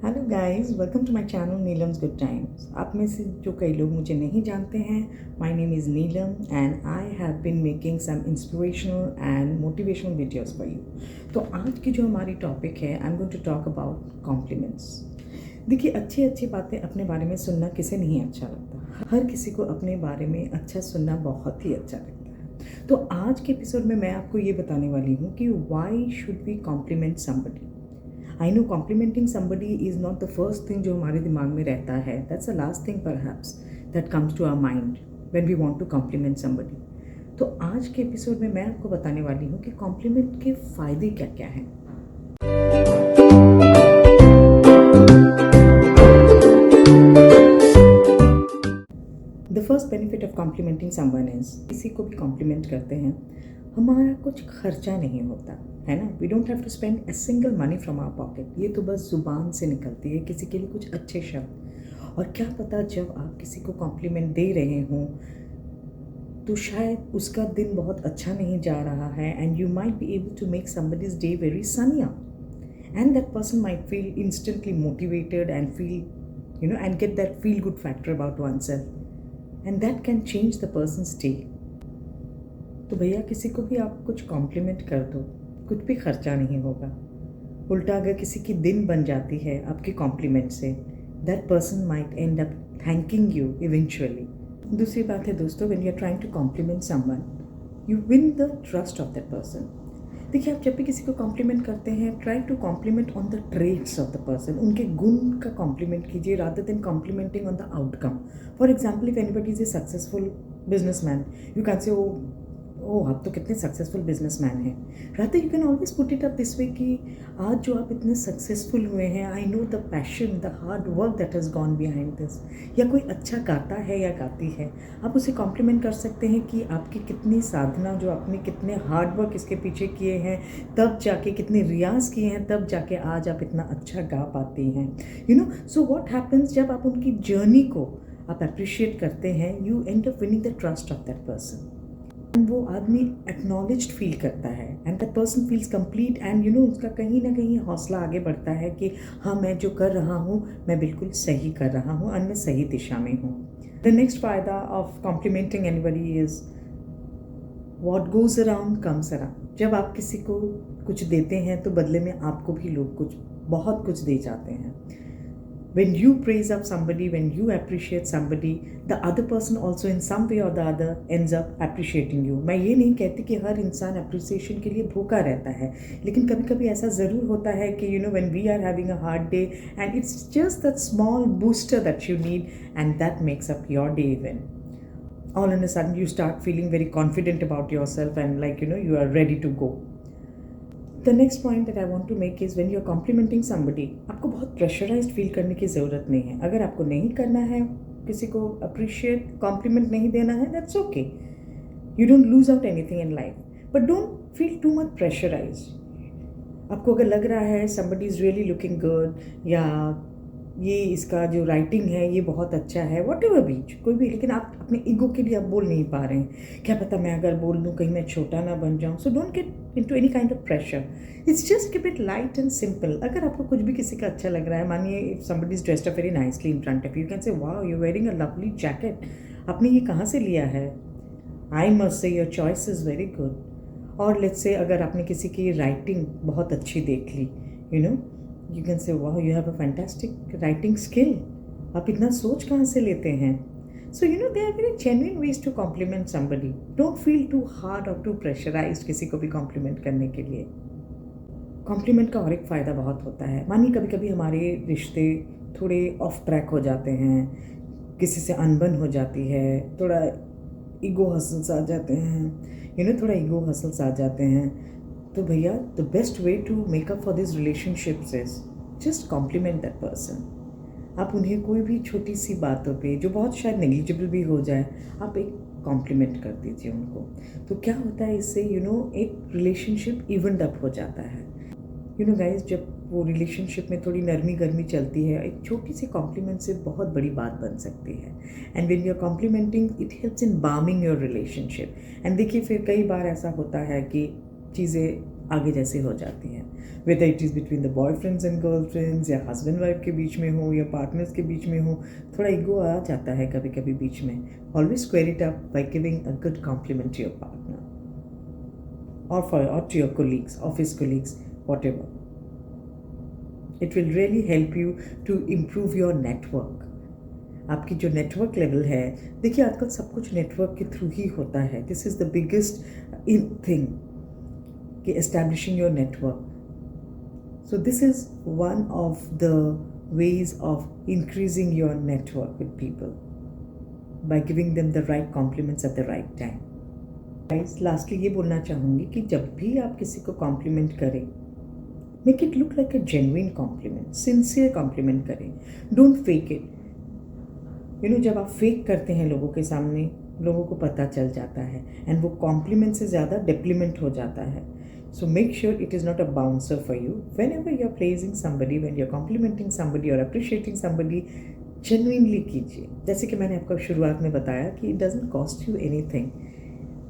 Hello guys, welcome to my channel Neelam's good times. आप में से जो कई लोग मुझे नहीं जानते हैं, my name is Neelam and I have been making some inspirational and motivational videos for you. तो आज की जो हमारी टॉपिक है, I am going to talk about compliments. देखिए, अच्छी अच्छी बातें अपने बारे में सुनना किसे नहीं अच्छा लगता। हर किसी को अपने बारे में अच्छा सुनना बहुत ही अच्छा लगता है। तो आज के एपिसोड में मैं आपको ये बताने वाली हूँ कि why should we compliment somebody. I know complimenting somebody is not the first thing जो हमारे दिमाग में रहता है। That's the last thing perhaps that comes to our mind when we want to compliment somebody. तो आज के एपिसोड में मैं आपको बताने वाली हूँ कि कॉम्प्लीमेंट के फ़ायदे क्या क्या हैं। The first benefit of complimenting someone is, किसी को भी कॉम्प्लीमेंट करते हैं, हमारा कुछ खर्चा नहीं होता है ना। We don't have to spend a single money from our pocket. ये तो बस ज़ुबान से निकलती है किसी के लिए कुछ अच्छे शब्द। और क्या पता, जब आप किसी को कॉम्प्लीमेंट दे रहे हों तो शायद उसका दिन बहुत अच्छा नहीं जा रहा है, and you might be able to make somebody's day very sunny up, and that person might feel instantly motivated and feel and get that feel good factor about oneself, and that can change the person's day. तो भैया, किसी को भी आप कुछ complement कर दो, कुछ भी खर्चा नहीं होगा। उल्टा अगर किसी की दिन बन जाती है आपके कॉम्प्लीमेंट से, that person might end up thanking you eventually. दूसरी बात है दोस्तों, when you are trying to compliment someone, you win the trust of that person. देखिए, आप जब भी किसी को कॉम्प्लीमेंट करते हैं, try to compliment on the traits of the person. उनके गुण का कॉम्प्लीमेंट कीजिए rather than complimenting on the outcome. For example, if anybody is a successful businessman, you can से ओह आप तो कितने सक्सेसफुल बिजनेसमैन हैं। Rather you can always put it up this way कि आज जो आप इतने सक्सेसफुल हुए हैं, I know the passion, the hard work that has gone behind this. या कोई अच्छा गाता है या गाती है, आप उसे कॉम्प्लीमेंट कर सकते हैं कि आपकी कितनी साधना, जो आपने कितने हार्ड वर्क इसके पीछे किए हैं, तब जाके कितने रियाज किए हैं, तब जाके आज आप इतना अच्छा गा पाती हैं। सो व्हाट हैपन्स, जब आप उनकी जर्नी को आप अप्रिशिएट करते हैं, you and up winning the trust of that person. वो आदमी एक्नॉलेज्ड फील करता है and that person feels complete, and उसका कहीं ना कहीं हौसला आगे बढ़ता है कि हाँ, मैं जो कर रहा हूँ मैं बिल्कुल सही कर रहा हूँ और मैं सही दिशा में हूँ। द नेक्स्ट फ़ायदा of complimenting anybody is what goes around comes around. जब आप किसी को कुछ देते हैं तो बदले में आपको भी लोग बहुत कुछ दे जाते हैं। When you praise up somebody, when you appreciate somebody, the other person also in some way or the other ends up appreciating you. मैं ये नहीं कहती कि हर इंसान appreciation के लिए भूखा रहता है, लेकिन कभी कभी ऐसा ज़रूर होता है कि when we are having a hard day and it's just that small booster that you need, and that makes up your day even. All of a sudden you start feeling very confident about yourself and you are ready to go. The next point that I want to make is, when you are complimenting somebody, आपको बहुत pressurised feel करने की ज़रूरत नहीं है। अगर आपको नहीं करना है, किसी को अप्रिशिएट कॉम्प्लीमेंट नहीं देना है, that's okay. You don't lose out anything in life, but don't feel too much pressurized. आपको अगर लग रहा है somebody is really looking good, या ये इसका जो राइटिंग है ये बहुत अच्छा है, वॉट एवर बीच कोई भी, लेकिन आप अपने ईगो के लिए आप बोल नहीं पा रहे हैं, क्या पता मैं अगर बोल दूँ कहीं मैं छोटा ना बन जाऊँ। So don't get into any kind of pressure, it's just keep it light and simple. अगर आपको कुछ भी किसी का अच्छा लग रहा है, मानिए if somebody is dressed up very nicely in front of you, can से wow you wearing a lovely jacket, आपने ये कहाँ से लिया है, I must say your choice is very good. और लेट्स से अगर आपने किसी की राइटिंग बहुत अच्छी देख ली, you can say wow you have a fantastic writing skill, आप इतना सोच कहाँ से लेते हैं। So there are very genuine ways to compliment somebody. Don't feel too hard or too pressurized किसी को भी compliment करने के लिए। कॉम्प्लीमेंट का और एक फ़ायदा बहुत होता है। मानिए कभी कभी हमारे रिश्ते थोड़े ऑफ ट्रैक हो जाते हैं, किसी से अनबन हो जाती है, थोड़ा ईगो हसल्स आ जाते हैं, थोड़ा ईगो हसल्स आ जाते हैं, तो भैया the best way to make up for this relationships is just compliment that person. आप उन्हें कोई भी छोटी सी बातों पे, जो बहुत शायद नेग्लिजिबल भी हो जाए, आप एक कॉम्प्लीमेंट कर दीजिए उनको। तो क्या होता है इससे, एक रिलेशनशिप इवनड अप हो जाता है। गाइज, जब वो रिलेशनशिप में थोड़ी नरमी गर्मी चलती है, एक छोटी सी कॉम्प्लीमेंट से बहुत बड़ी बात बन सकती है। And when you are complimenting, it helps in warming your relationship. And देखिए, फिर कई बार ऐसा होता है कि चीज़ें आगे जैसे हो जाती हैं, whether it is between the boyfriends and girlfriends, या हस्बैंड वाइफ के बीच में हो, या पार्टनर्स के बीच में हो, थोड़ा ईगो आ जाता है कभी कभी बीच में. Always square it up by giving a good compliment to your partner or to your colleagues, office colleagues, whatever. It will really help you to improve your network. आपकी जो नेटवर्क लेवल है, देखिए आजकल सब कुछ नेटवर्क के through ही होता है. This is the biggest thing कि establishing your network. So this is one of the ways of increasing your network with people by giving them the right compliments at the right time. Guys, lastly ये बोलना चाहूँगी कि जब भी आप किसी को कॉम्प्लीमेंट करें, make it look like a genuine compliment, sincere compliment करें. Don't fake it. जब आप फेक करते हैं लोगों के सामने, लोगों को पता चल जाता है एंड वो कॉम्प्लीमेंट से ज़्यादा डिप्लीमेंट हो जाता है. So make sure it is not a bouncer for you. Whenever you're praising somebody, when you're complimenting somebody or appreciating somebody, genuinely कीजिए. जैसे कि मैंने आपको शुरुआत में बताया कि it doesn't cost you anything.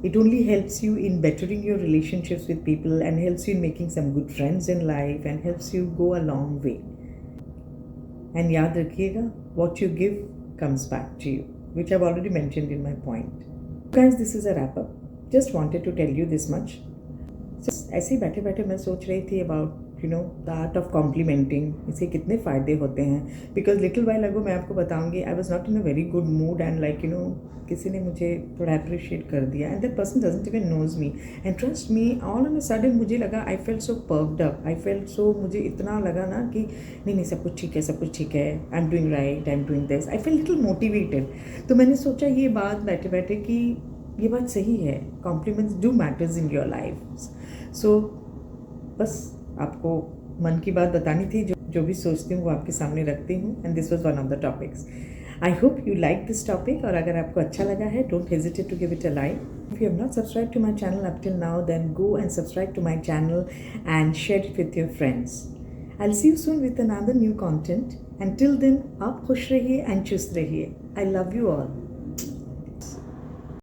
It only helps you in bettering your relationships with people and helps you in making some good friends in life and helps you go a long way. And याद रखिएगा, what you give comes back to you, which I've already mentioned in my point. Guys, this is a wrap up. Just wanted to tell you this much. ऐसे ही बैठे बैठे मैं सोच रही थी about the art of complimenting. इससे कितने फ़ायदे होते हैं. बिकॉज लिटिल वाइल अगो मैं आपको बताऊंगी, I was not in a very good mood and like किसी ने मुझे थोड़ा अप्रिशिएट कर दिया and that person doesn't even knows me and trust me, all on a sudden मुझे लगा I felt so perked up. I felt so, मुझे इतना लगा ना कि नहीं सब कुछ ठीक है, सब कुछ ठीक है, I am doing right, I am doing this. I fail little motivated. तो मैंने सोचा ये बात बैठे बैठे कि ये बात सही है, compliments do matters in your life. So बस आपको मन की बात बतानी थी, जो भी सोचती हूँ वो आपके सामने रखती हूँ. And this was one of the topics. I hope you like this topic. और अगर आपको अच्छा लगा है, don't hesitate to give it a like. If you have not subscribe to my channel up till now, then go and subscribe to my channel and share it with your friends. I will see you soon with another new content. And till then आप खुश रहिए and चुस्त रहिए. I love you all.